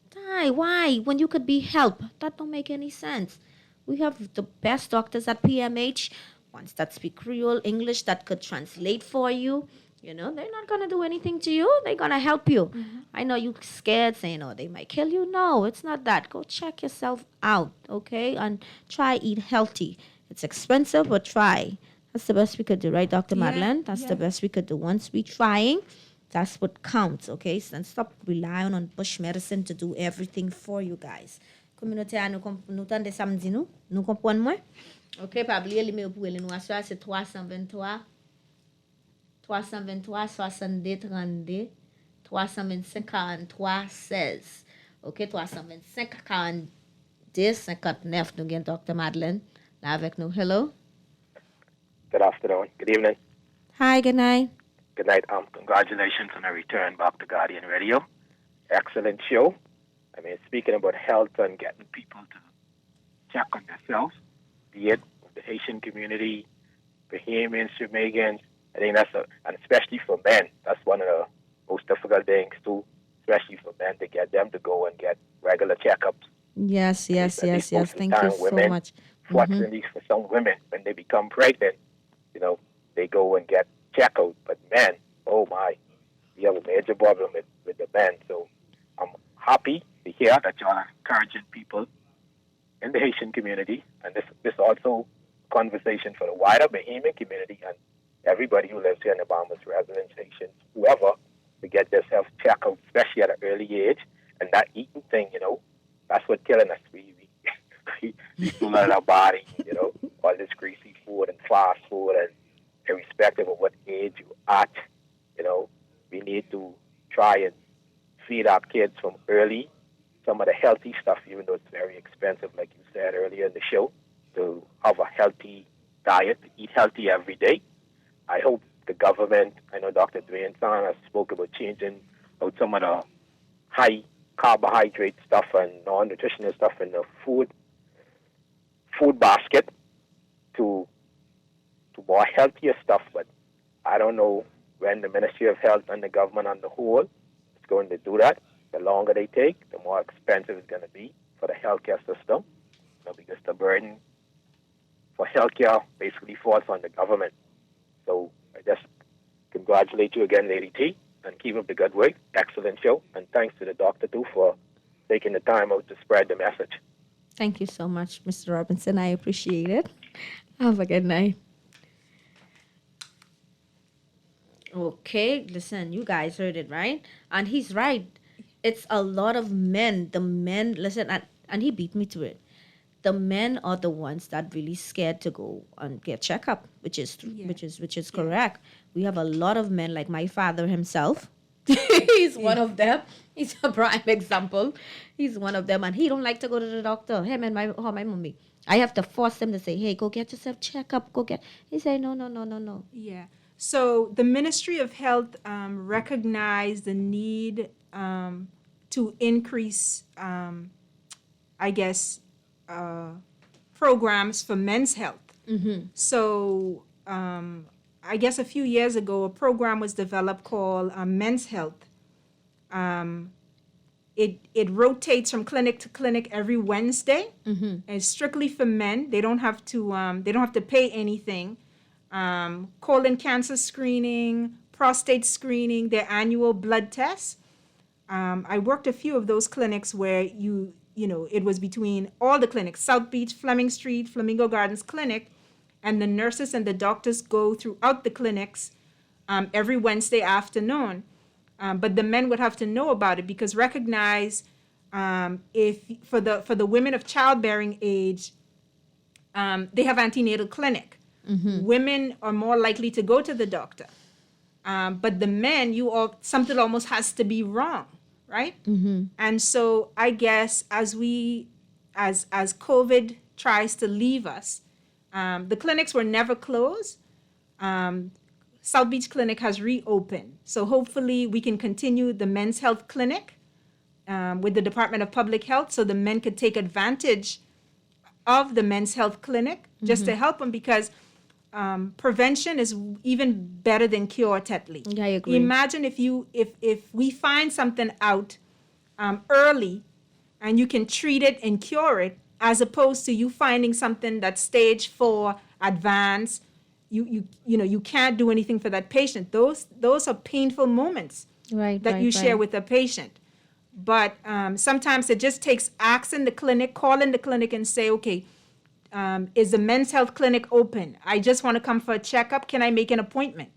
Die. Why? When you could be helped. That don't make any sense. We have the best doctors at PMH, ones that speak Creole, English, that could translate for you. They're not going to do anything to you. They're going to help you. I know you scared saying, oh, they might kill you. No, it's not that. Go check yourself out, okay? And try eat healthy. It's expensive, but try. That's the best we could do, right, Dr. Yeah, Madeline? That's the yeah. best we could do. Once we trying, that's what counts, okay? So, and stop relying on bush medicine to do everything for you guys. Communauté a nous tendez samedi nous comprenons moins. OK, pas oublier le numéro pour les nous asseoir c'est 323 62 32 325 43 16. OK, 325 42 59 nous gagne Dr. Madeline là avec nous. Hello. Good afternoon. Good evening. Hi, good night. Good night. Congratulations on a return back to Guardian Radio. Excellent show. I mean, speaking about health and getting people to check on themselves, be it the Haitian community, Bahamians, Jamaicans, I think and especially for men, that's one of the most difficult things too, especially for men, to get them to go and get regular checkups. Yes. Thank you so women, much. Fortunately, for some women, when they become pregnant, they go and get checkups. But men, oh my, we have a major problem with the men. So I'm happy to hear that y'all are encouraging people in the Haitian community, and this also conversation for the wider Bahamian community and everybody who lives here in the Bahamas, residents, Haitians, whoever, to get their health checkup, especially at an early age. And that eating thing, that's what's killing us. We full of our body, all this greasy food and fast food, and irrespective of what age you at, we need to try and feed our kids from early some of the healthy stuff, even though it's very expensive, like you said earlier in the show, to have a healthy diet, to eat healthy every day. I hope the government, I know Dr. Dwayne San has spoke about changing out some of the high carbohydrate stuff and non-nutritional stuff in the food basket to more healthier stuff, but I don't know when the Ministry of Health and the government on the whole is going to do that. The longer they take, the more expensive it's going to be for the healthcare system, because the burden for healthcare basically falls on the government. So I just congratulate you again, Lady T, and keep up the good work. Excellent show, and thanks to the doctor too for taking the time out to spread the message. Thank you so much, Mr. Robinson. I appreciate it. Have a good night. Okay, listen, you guys heard it, right? And he's right. It's a lot of men. The men, listen, and he beat me to it. The men are the ones that really scared to go and get checkup, which is correct. We have a lot of men, like my father himself. He's one of them. He's a prime example. He's one of them, and he don't like to go to the doctor. Him and my mommy. I have to force them to say, "Hey, go get yourself checkup. Go get." He say, "No." Yeah. So the Ministry of Health recognized the need to increase, programs for men's health. So I guess a few years ago, a program was developed called Men's Health. It rotates from clinic to clinic every Wednesday. And it's strictly for men. They don't have to pay anything. Colon cancer screening, prostate screening, their annual blood tests. I worked a few of those clinics where it was between all the clinics, South Beach, Fleming Street, Flamingo Gardens Clinic, and the nurses and the doctors go throughout the clinics every Wednesday afternoon. But the men would have to know about it, because recognize if for the women of childbearing age, they have antenatal clinic. Women are more likely to go to the doctor. But the men, something almost has to be wrong, right? And so I guess as COVID tries to leave us, the clinics were never closed. South Beach Clinic has reopened. So hopefully we can continue the men's health clinic with the Department of Public Health, so the men could take advantage of the men's health clinic just to help them, because prevention is even better than cure, Tetley. Yeah, I agree. Imagine if we find something out early and you can treat it and cure it, as opposed to you finding something that's stage 4 advanced. You can't do anything for that patient. Those are painful moments Right. that right, you share right. with the patient. But sometimes it just takes asking the clinic, calling the clinic and say, okay, is the men's health clinic open? I just want to come for a checkup. Can I make an appointment?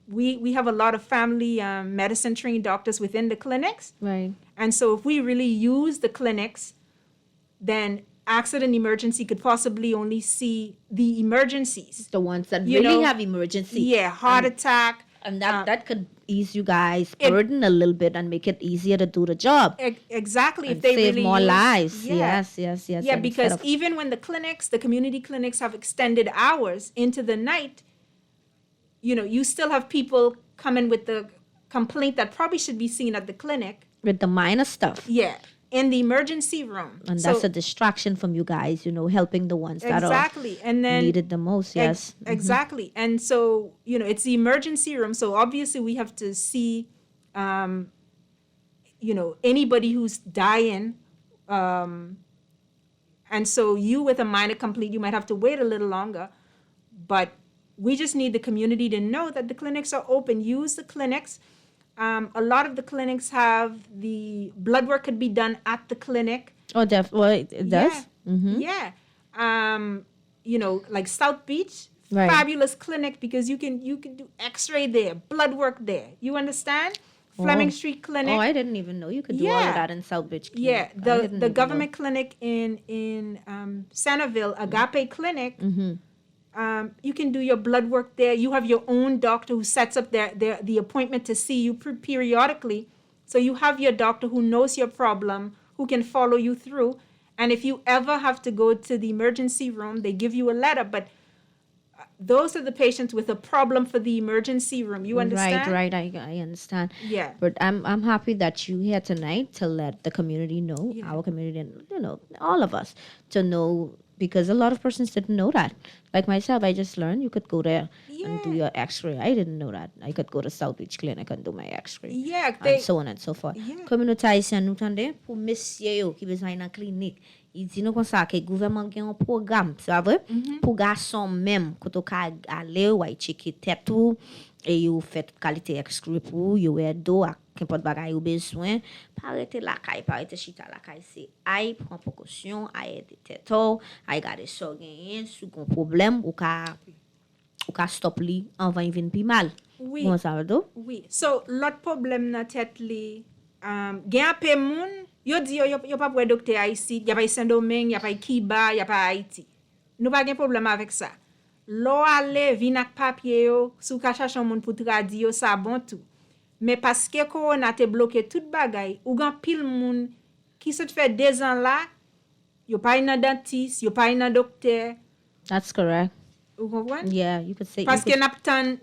We have a lot of family medicine trained doctors within the clinics. Right. And so if we really use the clinics, then accident emergency could possibly only see the emergencies. The ones that You really know, have emergency. Yeah, heart attack. And that could ease you guys burden a little bit and make it easier to do the job. Exactly. And If they save really more use- lives. Yeah. Yes. Yeah, and instead because of- even when the community clinics have extended hours into the night, you still have people coming with the complaint that probably should be seen at the clinic. with the minor stuff. Yeah, in the emergency room. And So- that's a distraction from you guys, helping the ones that exactly. And are then needed the most. Yes. Exactly. And so, it's the emergency room. So obviously we have to see, anybody who's dying. And so you with a minor complaint, you might have to wait a little longer. But we just need the community to know that the clinics are open. Use the clinics. A lot of the clinics have the blood work could be done at the clinic. Oh, well, it does. Yeah. Like South Beach, Right. fabulous clinic because you can do X-ray there, blood work there. You understand? Fleming Street Clinic. Oh, I didn't even know you could do all of Yeah. that in South Beach. Yeah, Clinic. I the didn't the even government clinic in Centerville, Agape Clinic. You can do your blood work there. You have your own doctor who sets up the appointment to see you periodically. So you have your doctor who knows your problem, who can follow you through. And if you ever have to go to the emergency room, they give you a letter. But those are the patients with a problem for the emergency room. You understand? Right. I understand. Yeah. But I'm happy that you here tonight to let the community know, our community, and all of us to know, because a lot of persons didn't know that. Like myself, I just learned you could go there and do your X-ray. I didn't know that. I could go to South Beach Clinic and do my X-ray. Yeah, And so on and so forth. Yeah. Communauté haïtienne nou tande pou mesye yo ki bezwen nan klinik. I di nou kon sa ke gouvernement gen yon program, sa vre? Pou gason mem, koto ka ale ou ay cheke tet ou, e yo fet kalite X-ray pou, yo e do ak kempot bagay yo bezwen, pa rete lakay, pa rete chita lakay, se ay pran prekosyon, ay ede tet ou, ay gade so genyen, sou kon problem, ou ka stop li, anvan yon vin pi mal. Oui. Bon sa vre do? Oui. So, lot problem na tet li, gen apè moun, yo di yo pa pwè dokte Haïti, ya pa Saint-Domingue, ya pa Kiba, ya pa Haïti. Nou pa gen problem avèk sa. Lo ale vin ak papye yo, sou ka chachan moun pou tradi yo, sa bon tout. Me paske korona te bloke tout bagay, ou gan pil moun ki se te fè 2 an la, yo pa yon dentiste, yo pa yon dokter. That's correct. Ou kompwen? Yeah, you could say. Paske nap tan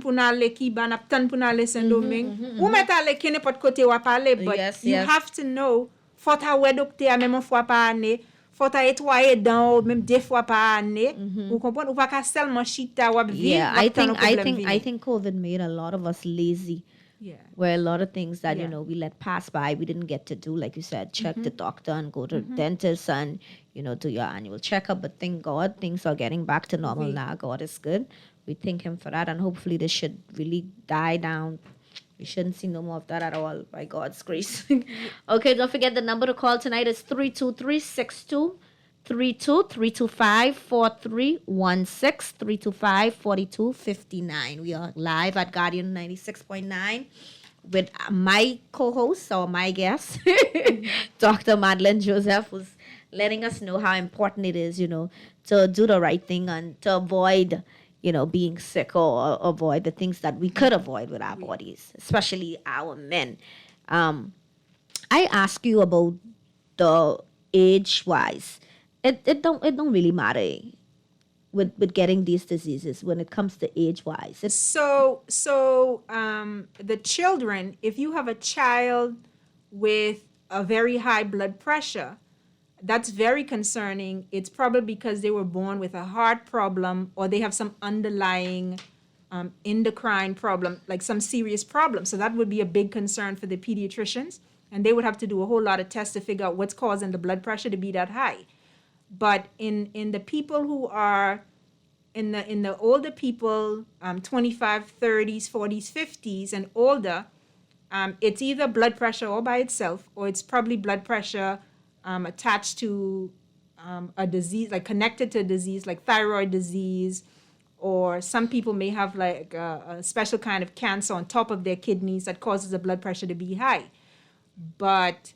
pou nan le Kiba, nap tan pou nan le Saint-Domingue. Ou met ale kene pot kote wap ale, but Yes, you yes. have to know, fot a we dokte a memon fwa pa ane, fot a etwaye dan ou, mem 2 fwa pa ane. Ou kompon? Ou pa ka selman chita wap vi, Yeah, wap tan nou problem I vini. think COVID made a lot of us lazy. Yeah. Where a lot of things that Yeah. we let pass by, we didn't get to do, like you said, check the doctor and go to the dentist and do your annual checkup. But thank God things are getting back to normal now. God is good. We thank Him for that, and hopefully this should really die down. We shouldn't see no more of that at all, by God's grace. Okay, don't forget the number to call tonight is 323-6232 325-4316 325-4259. We are live at Guardian 96.9 with my co-host or my guest, Dr. Madeleine Joseph, who's letting us know how important it is, to do the right thing and to avoid, being sick or avoid the things that we could avoid with our bodies, especially our men. I ask you about the age-wise. It don't really matter with getting these diseases when it comes to age-wise. So the children, if you have a child with a very high blood pressure, that's very concerning. It's probably because they were born with a heart problem or they have some underlying endocrine problem, like some serious problem. So that would be a big concern for the pediatricians. And they would have to do a whole lot of tests to figure out what's causing the blood pressure to be that high. But in the people who are in the older people, 25, 30s, 40s, 50s, and older, it's either blood pressure all by itself, or it's probably blood pressure attached to a disease, like connected to a disease, like thyroid disease, or some people may have like a special kind of cancer on top of their kidneys that causes the blood pressure to be high. But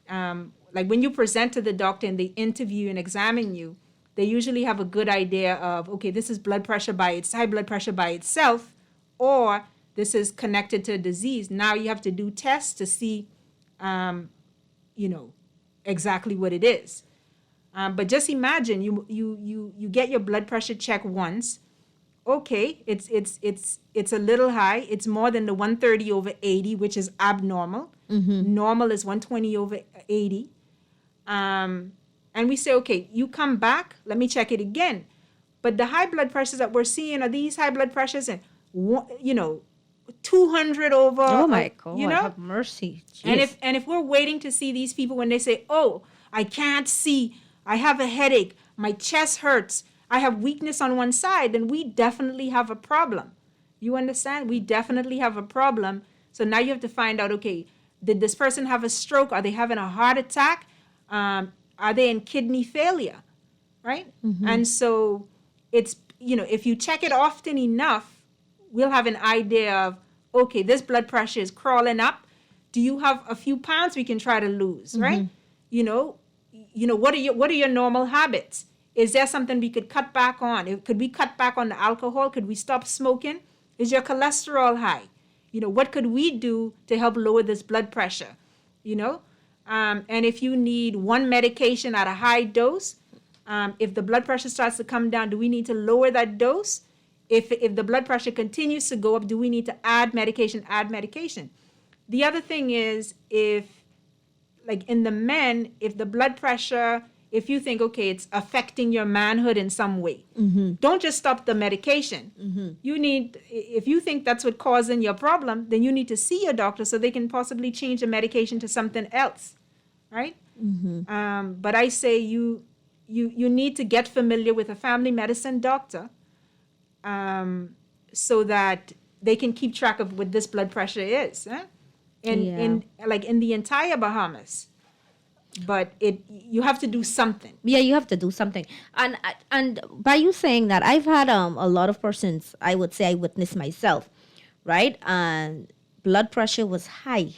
like when you present to the doctor and they interview and examine you, they usually have a good idea of, okay, this is blood pressure high blood pressure by itself, or this is connected to a disease. Now you have to do tests to see, exactly what it is. But just imagine you get your blood pressure checked once. Okay, it's a little high. It's more than the 130/80, which is abnormal. Normal is 120/80. And we say, okay, you come back, let me check it again. But the high blood pressures that we're seeing are these high blood pressures and 200 over. Oh my God, you know? have mercy. And Jeez. if we're waiting to see these people when they say, oh, I can't see, I have a headache, my chest hurts, I have weakness on one side, then we definitely have a problem. You understand? We definitely have a problem. So now you have to find out, okay, did this person have a stroke? Are they having a heart attack? Are they in kidney failure? Right? And so it's, if you check it often enough, we'll have an idea of, okay, this blood pressure is crawling up. Do you have a few pounds we can try to lose, right? What are your normal habits? Is there something we could cut back on? Could we cut back on the alcohol? Could we stop smoking? Is your cholesterol high? What could we do to help lower this blood pressure? And if you need one medication at a high dose, if the blood pressure starts to come down, do we need to lower that dose? If the blood pressure continues to go up, do we need to add medication? The other thing is, if in the men, if the blood pressure, if you think, okay, it's affecting your manhood in some way, don't just stop the medication. If you think that's what causing your problem, then you need to see your doctor so they can possibly change the medication to something else, right? But I say you need to get familiar with a family medicine doctor so that they can keep track of what this blood pressure is. In the entire Bahamas. But you have to do something. Yeah, you have to do something. And by you saying that, I've had a lot of persons, I would say I witnessed myself, right? And blood pressure was high.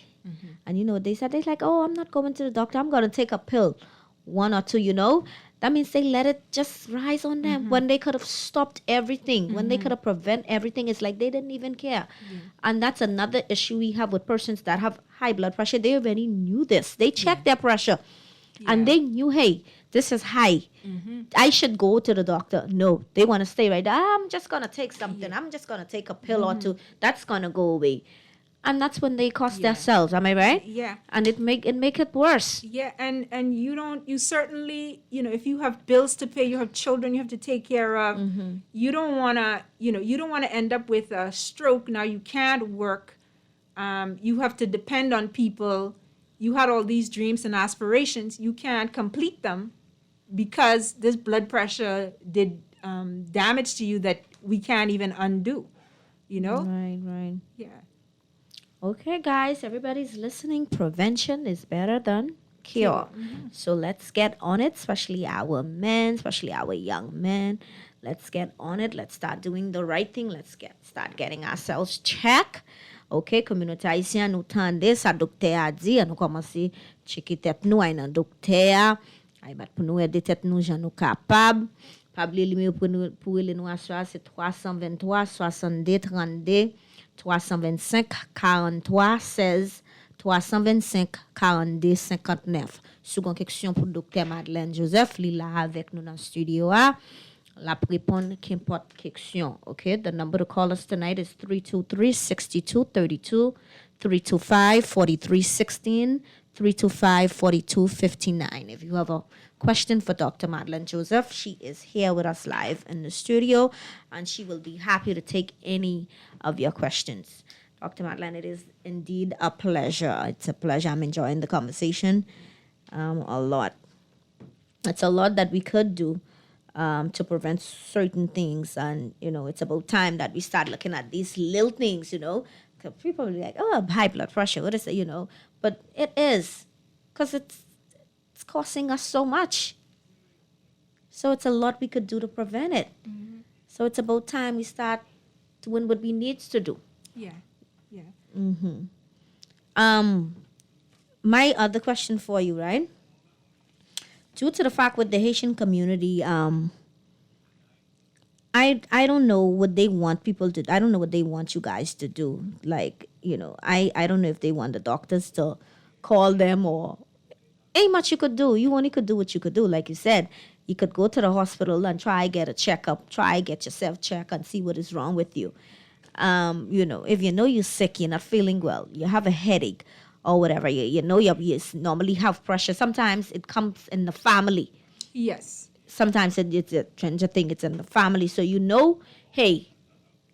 And you know what they said? They're like, oh, I'm not going to the doctor. I'm going to take a pill, 1 or 2, That means they let it just rise on them when they could have stopped everything, when they could have prevented everything. It's like they didn't even care. And that's another issue we have with persons that have high blood pressure. They already knew this. They checked their pressure and they knew, hey, this is high. I should go to the doctor. No, they want to stay right there. I'm just going to take something. I'm just going to take a pill or 2. That's going to go away. And that's when they cost themselves. Am I right? Yeah. And it make it worse. Yeah, and you certainly, if you have bills to pay, you have children you have to take care of, you don't want to end up with a stroke. Now you can't work. You have to depend on people. You had all these dreams and aspirations. You can't complete them because this blood pressure did damage to you that we can't even undo, Right. Yeah. Okay, guys, everybody's listening. Prevention is better than cure. So let's get on it, especially our men, especially our young men. Let's get on it. Let's start doing the right thing. Start getting ourselves checked. Ok, communauté haïtienne, nous tendez, ça docteur a dit, nous commencer checker tête nous, un docteur, ay bat pour nous aider tête nous, j'en nous capable. Pas oublier le numéro pour les nous asseoir, c'est 323 62 32 325 43 16 325 42 59. Si vous avez une question pour Dr. Madeleine Joseph, il est là avec nous dans le studio. La répondre qu'importe question. Okay, the number to call us tonight is 323-6232, 325-4316, 325-4259. If you have a question for Dr. Madeleine Joseph, she is here with us live in the studio, and she will be happy to take any of your questions. Dr. Madeleine, it is indeed a pleasure. It's a pleasure. I'm enjoying the conversation a lot. It's a lot that we could do to prevent certain things. And, it's about time that we start looking at these little things, 'Cause people are like, oh, high blood pressure, what is it, But it is, because it's costing us so much. So it's a lot we could do to prevent it. Mm-hmm. So it's about time we start doing what we need to do. Yeah. My other question for you, right? Due to the fact with the Haitian community, I don't know what they want people to. I don't know what they want you guys to do. Like, I don't know if they want the doctors to call them, or ain't much you could do. You only could do what you could do. Like you said, you could go to the hospital and try get a checkup, try get yourself checked and see what is wrong with you. If you know you're sick, you're not feeling well, you have a headache or whatever, you normally have pressure. Sometimes it comes in the family. Yes. Sometimes it's a stranger thing, it's in the family. So hey,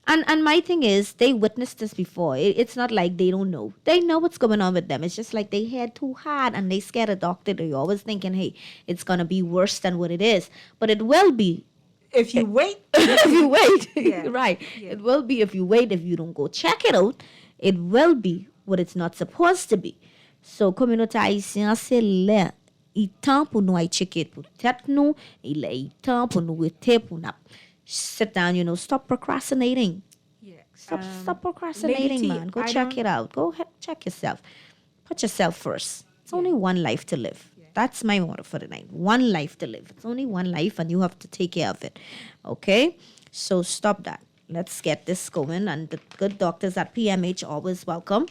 and my thing is, they witnessed this before. It's not like they don't know. They know what's going on with them. It's just like they had too hard and they scared a doctor. They're always thinking, hey, it's going to be worse than what it is. But it will be. If you wait. If you wait. Yeah. Right. Yeah. It will be if you wait. If you don't go check it out, it will be what it's not supposed to be. So, communauté haïtienne, c'est là. Il temps pour nous checker pour tête nous. Il est temps pour nous rester pour nous sit down, stop procrastinating. Yeah. Stop procrastinating, Lady T, man. Go I check don't- it out. Go check yourself. Put yourself first. It's only one life to live. That's my motto for the night. One life to live. It's only one life, and you have to take care of it. Okay? So stop that. Let's get this going. And the good doctors at PMH always welcome.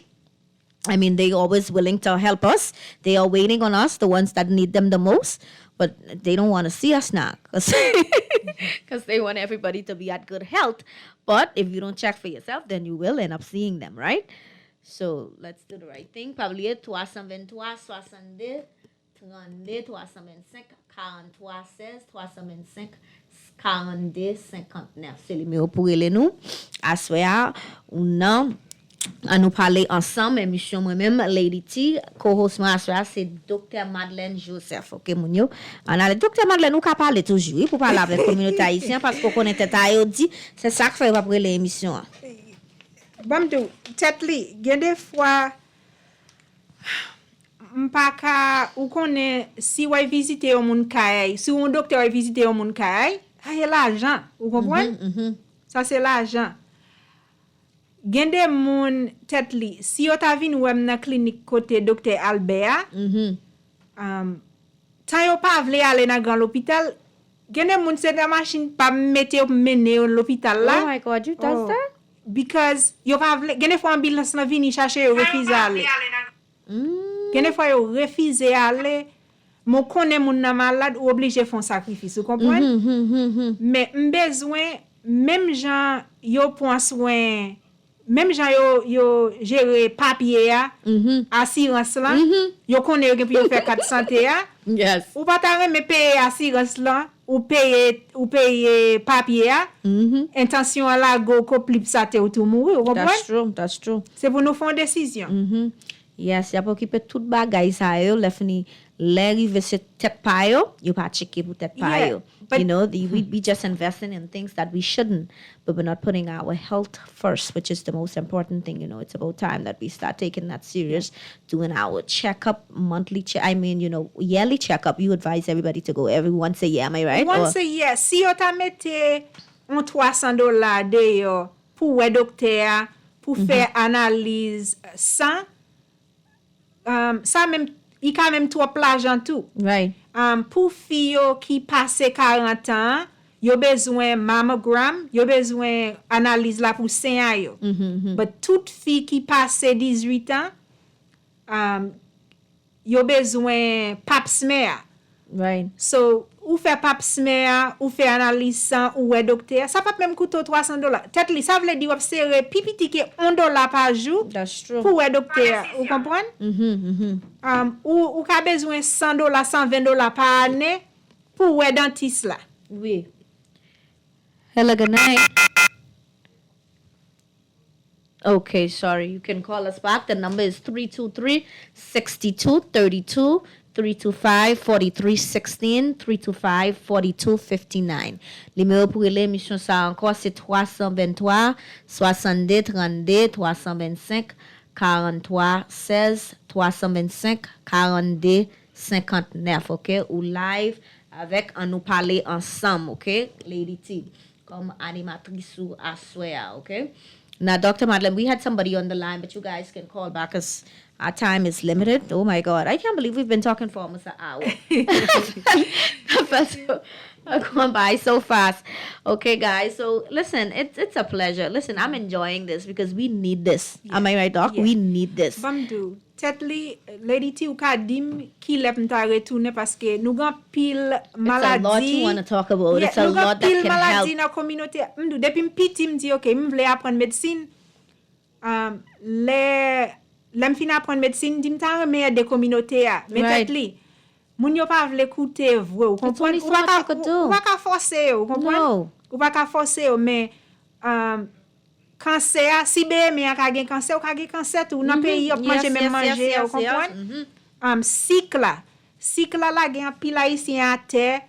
I mean, they always willing to help us. They are waiting on us, the ones that need them the most. But they don't want to see us now because they want everybody to be at good health. But if you don't check for yourself, then you will end up seeing them, right? So let's do the right thing. Probably 323, 62, 32, 325, 43, 16, 325, 42, 59. C'est le numéro pour aller nous. Assoya, à nous parler ensemble, émission moi-même, Lady T, co-host moi assoya, c'est Dr. Madeleine Joseph. OK, moun yo? On a le Dr. Madeleine, ou ka parler toujours, pour parler avec la communauté haïtienne, parce qu'on connaît tête haïo dit, c'est ça que fait après l'émission. Bamdou, tête li, gen des fois, mpaka, ou konen, si wè visite yon moun kay, si yon docteur wè visite yon moun kay, aye l'argent, ou kompwen? Ça c'est l'argent. Gen de moun tête li, si yo ta vin wèm nan klinik kote Dr. Albert, tan yo pa vle ale nan gran l'hôpital, gen de moun se de machine pa mette yo mene yo l'hôpital la. Oh my God, you does that? Because yo pa vle, gen de fwa ambulance nan vini chache yo refize ale. Gen de fwa yo refize ale, mon konen moun nan malade ou oblige fon sakrifis, ou kompwen? Mais mbezwen, même jan yo pon soin, même jan yo gere papier ya, assurance la, yo konen yo gen pou yo fè carte santé ya, Yes. ou pa ta reme paye assurance la, ou paye papier ya, intention la go koplip sa te ou tou mouri, ou kompwen? That's true. C'est pour nous faire une décision. Yes, y a pou kipe tout bagay sa yo, lefni lè rive se tèt pa yo, yo pa cheke pou tèt pa Yeah, yo. but- We be just investing in things that we shouldn't, but we're not putting our health first, which is the most important thing. It's about time that we start taking that serious, doing our checkup, monthly yearly checkup. You advise everybody to go every once a year, am I right? Once a year, si yo ta mette un $300 de yo pou wè docteur, pou fè analyse san, sa même, i ka même trop l'argent tout. Right. Pou fi yo ki pase 40 ans, yo bezwen mammogram, yo bezwen analyse la pou sen a yo. But tout fi ki pase 18 ans, yo bezwen pap smear. Right. So, ou fait pap smear, ou fait analyse sang, ou ouais docteur, ça pas même coûter $300. Tête li, ça veut dire ou serrer pipiti que $1 par jour That's true. pour ouais docteur, vous comprenez? Ou ka besoin $100, $120 par année pour ouais dentiste là. Oui. Hello, good night. Okay, sorry. You can call us back. The number is 323-6232, 325-4316, 325-4259. Numéro pour l'émission ça encore c'est 323 62 32 325 43 16 325 42 59, OK? Ou live avec on nous parler ensemble, OK? Lady T comme animatrice ou assoya, OK? Now, Dr. Madeleine, we had somebody on the line, but you guys can call back because our time is limited. Oh my God, I can't believe we've been talking for almost an hour. Gone by so fast. Okay, guys. So listen, it's a pleasure. Listen, I'm enjoying this because we need this. Am I right, Doc? Yeah. We need this. Bamdou, tête li, Lady T ou ka dim ki lep nta retourner parce que nous gan pile maladie. It's a lot you want to talk about. Yeah, It's a nous gan lot that pile can help. maladie dans communauté. M'dou depuis m'piti m'di OK, m'vle apprendre médecine. L'em fin apprendre médecine, di m'ta remet des communautés a. Mais Right. tête li, moun yo pa vle écouter vrai, ou comprendre? only so much you could do. Ou pa ka forcer, ou comprendre? No. Ou pa ka forcer, mais cancer, si BM a ka gen cancer, ou ka gen cancer tout. Nan pays yo manger même manger, ou comprendre? Cycle la gen pile haïtien à terre.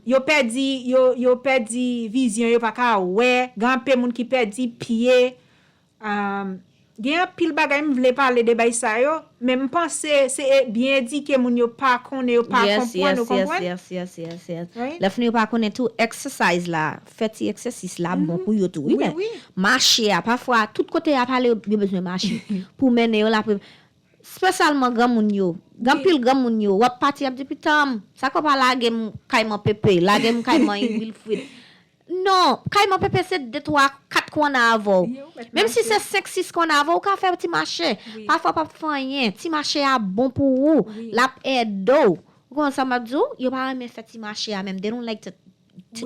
Yo perdi vision, yo pa ka wè, grand pe moun ki perdi pied. Gen pile bagay m'vle parler de bay sa yo, mais m'pense c'est bien dit que moun yo pa konne, yo pa comprendre, comprendre? Yes. Right? Lef nou pa konen tout exercise la, feti exercice la bon pou yo tout. Oui, oui. Marcher a, parfois, tout kote a pale yo besoin marcher. Pour mener yo la, spécialement grand moun yo. Grand pile grand moun yo, wap pati ap depi tam. Sa ko pa lage m kayman pepe, lage m kayman Wilfrid. Non, kayman pepe c'est 2, 3, 4 qu'on a avant. Même si c'est 5, 6 qu'on a avant, ou ka faire petit marché. Parfois pas faire rien. Petit marché a bon pour vous. La aide. Quand ça m'a dit, yo pas aimer faire petit marché a même. They don't like to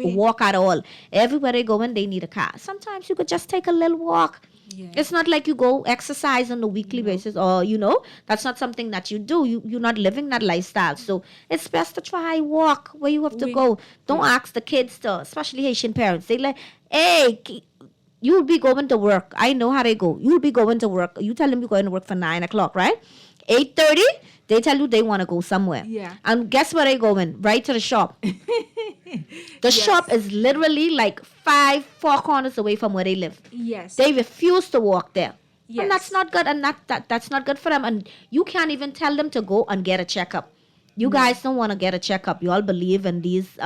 walk at all. Everywhere they go when they need a car. Sometimes you could just take a little walk. Yeah. It's not like you go exercise on a weekly basis or, that's not something that you do. You're not living that lifestyle. So it's best to try walk where you have to go. Don't ask the kids to, especially Haitian parents. They like, hey, you'll be going to work. I know how they go. You'll be going to work. You tell them you're going to work for 9 o'clock, right? 8:30, they tell you they want to go somewhere. Yeah. And guess where they going? Right to the shop. The shop is literally like 4 corners away from where they live. Yes. They refuse to walk there. Yes. And that's not good. And that's not good for them. And you can't even tell them to go and get a checkup. You guys don't want to get a checkup. You all believe in these,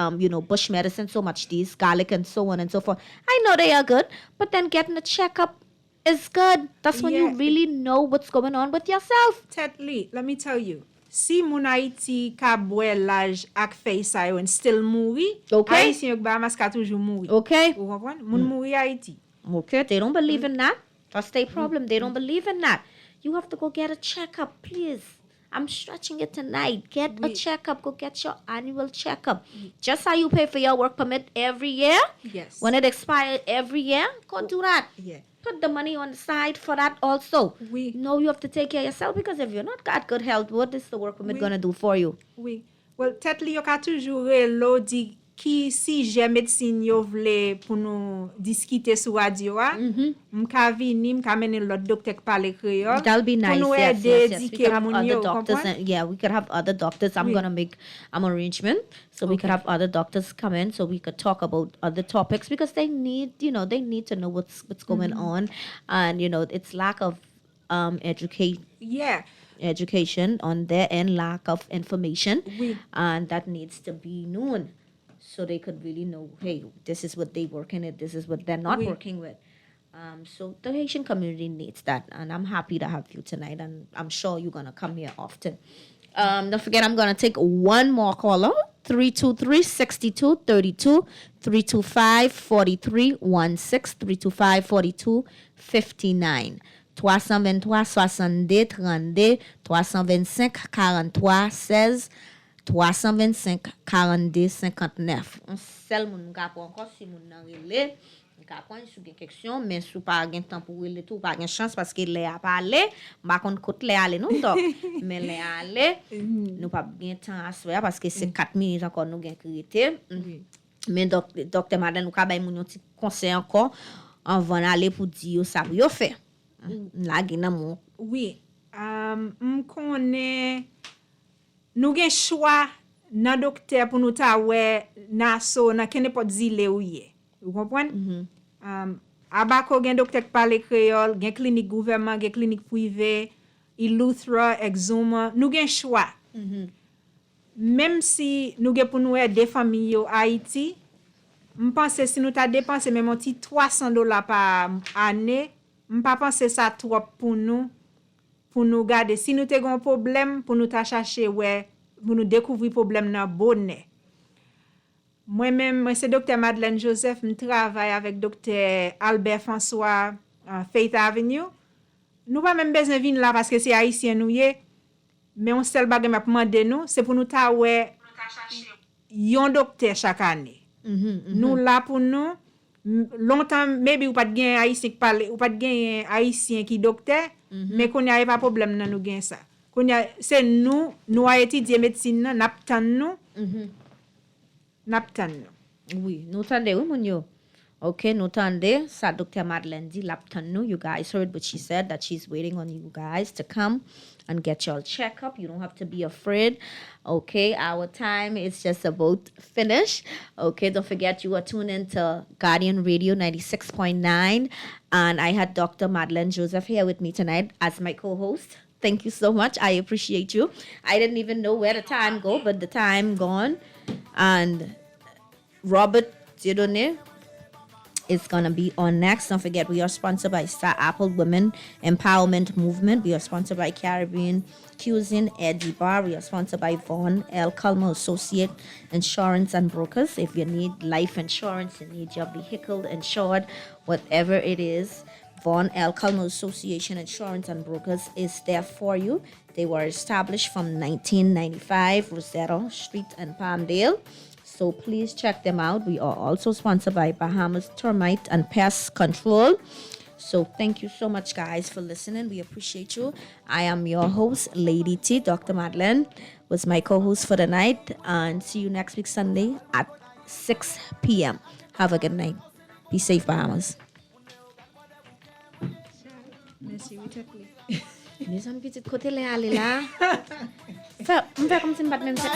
bush medicine so much, these garlic and so on and so forth. I know they are good, but then getting a checkup is good. That's when you Yeah. really know what's going on with yourself. Tête li, let me tell you. Si moun Haiti ka bwe l'âge ak fey sa yo and still mouri, Okay. Haitien yo ba mas ka toujou mouri. Okay? Ou kompren? Moun mouri Haiti. Okay, they don't believe in that. That's their problem. They don't believe in that. You have to go get a checkup, please. I'm stretching it tonight. Get a checkup. Go get your annual checkup. Just how you pay for your work permit every year. Yes. When it expires every year, go do that. Yeah. Put the money on the side for that also. Oui. No, you have to take care of yourself because if you're not got good health, what is the work permit going to do for you? Oui. Well, tête li yo ka toujou relo di ki si jè médecine yo vle pou nou diskite sou radio a. M'ka vini, m'ka mene lot doktek pale kreol. That'll be nice. Pou nou Yes. ede We dike could have moun other yo, doctors. kompren? We could have other doctors. I'm gonna make arrangement so we could have other doctors come in so we could talk about other topics because they need to know what's going on, and it's lack of Yeah. education on their end, lack of information, Oui. and that needs to be known so they could really know, hey, this is what they working with, this is what they're not Oui. working with. So the Haitian community needs that, and I'm happy to have you tonight, and I'm sure you're gonna come here often. Don't forget, I'm gonna take one more caller. 323-6232, 325-4316, 325-4259. 323 62 32 325 43 16 325 42 59. On seul moun ka pou encore si moun nan relé. Ka prendre sou gen question mais sou pas gen temps pour relé tout pas gen chance parce que les a parlé ba kon kote les aller non donc mais les aller nous pas gen temps à faire parce que c'est 4 minutes encore nous gen créité mais docteur Madeleine nous ka bay moun petit conseil encore avant d'aller pour dire ça pour yo faire la gen nan mon Oui, m konnen nou gen choix nan docteur pour nous ta wè nan so nan ken pot zile ou ye. Vous comprenez? Abako gen docteur qui parle créole, gen clinique gouvernement, gen clinique privée, Iluthra, Exuma, nous gen choix. Même si nous gen pour nous aider famille yo Haïti, m pense si nous ta dépenser même un petit $300 par année, m pas pense ça trop pour nous garder. Si nous te gon problème pour nous ta chercher ouais, pour nous découvrir problème nan bonnet. Moi-même, c'est Dr. Madeleine Joseph, je travaille avec Dr. Albert François Faith Avenue. Nous pas même besoin de venir là parce que c'est haïtien nous yé, mais on seul bagay m'a demandé nous, c'est pour nous ta ouais yon docteur chaque année. Nous là pour nous longtemps maybe ou pas de gain haïtien qui parle ou pas de gain haïtien qui docteur, mais qu'on y a pas problème nan nous gain ça. Qu'on y a c'est nous a étudier médecine nan n'aptan nous. Naptan. Oui, nous tendez, oui, mon yo. Okay, nous tendez. Ça, Dr. Madeleine dit, laptan nous. You guys heard what she said, that she's waiting on you guys to come and get your checkup. You don't have to be afraid. Okay, our time is just about finished. Okay, don't forget you are tuned into Guardian Radio 96.9. And I had Dr. Madeleine Joseph here with me tonight as my co-host. Thank you so much. I appreciate you. I didn't even know where the time go, but the time gone. And Robert Dieudonné is going to be on next. Don't forget, we are sponsored by Star Apple Women Empowerment Movement. We are sponsored by Caribbean Cuisine, Eddie Bar. We are sponsored by Vaughn L. Culmer Associate Insurance and Brokers. If you need life insurance, you need your vehicle insured, whatever it is, Vaughn L. Culmer Association Insurance and Brokers is there for you. They were established from 1995, Rosetta Street and Palmdale. So please check them out. We are also sponsored by Bahamas Termite and Pest Control. So thank you so much, guys, for listening. We appreciate you. I am your host, Lady T. Dr. Madeleine was my co-host for the night. And see you next week, Sunday at 6 p.m. Have a good night. Be safe, Bahamas. Merci, oui, Mes amis, petit côté là, allez là. On fait comme si on bat même ça.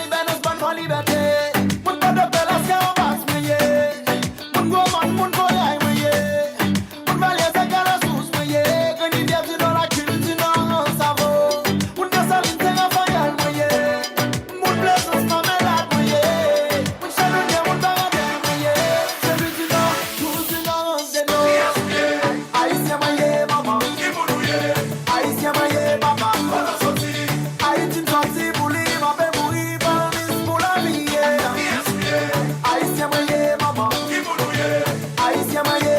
Aïe,